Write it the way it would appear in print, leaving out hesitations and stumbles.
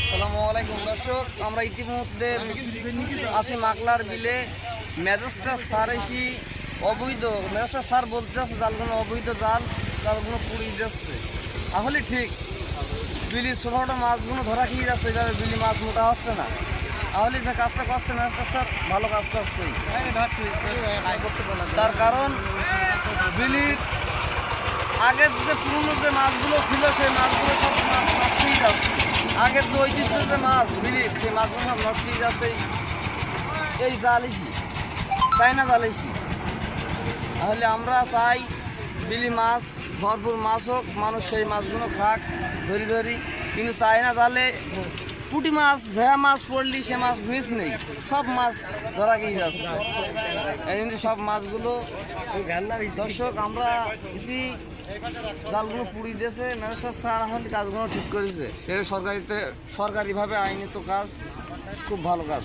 আসসালামু আলাইকুম দর্শক, আমরা ইতিমধ্যে আছি মাকলার বিলে। ম্যাজিস্ট্রেট স্যার এসে অবৈধ ম্যাজিস্ট্রেট স্যার বলতে যাচ্ছে জালগুলো অবৈধ জাল, জালগুলো পুড়িয়ে দিচ্ছে। তাহলে ঠিক বিলির ছোটো ছোটো মাছগুলো ধরা খেয়ে যাচ্ছে, এভাবে বিলি মাছ মোটা হচ্ছে না। তাহলে যে কাজটা করছে ম্যাজিস্ট্রেট স্যার ভালো কাজ করছে। তার কারণ বিলির আগের যে পুরনো যে মাছগুলো ছিল সেই মাছগুলো সব মাছ নষ্ট হয়ে যাচ্ছে। আগের যে ঐতিহ্য যে মাছ বিলির সেই মাছগুলো সব নষ্ট হয়ে যাচ্ছে এই জালিসি, চাইনা জালিসি। তাহলে আমরা চাই বিলি মাছ ভরপুর মাছ হোক, মানুষ সেই মাছগুলো খাক ধরি ধরি, কিন্তু চাইনা জালে পুঁটি মাছ যে মাছ পড়লি সে মাছ মিস নেই, সব মাছ ধরা গিয়ে যাচ্ছে। এই জন্য সব মাছগুলো দর্শক আমরা যদি জালগুলো পুড়িয়ে দিয়েছে ম্যাজিস্ট্রেট স্যার এখন কাজগুলো ঠিক করেছে, সেটা সরকারিভাবে আইনত কাজ, খুব ভালো কাজ।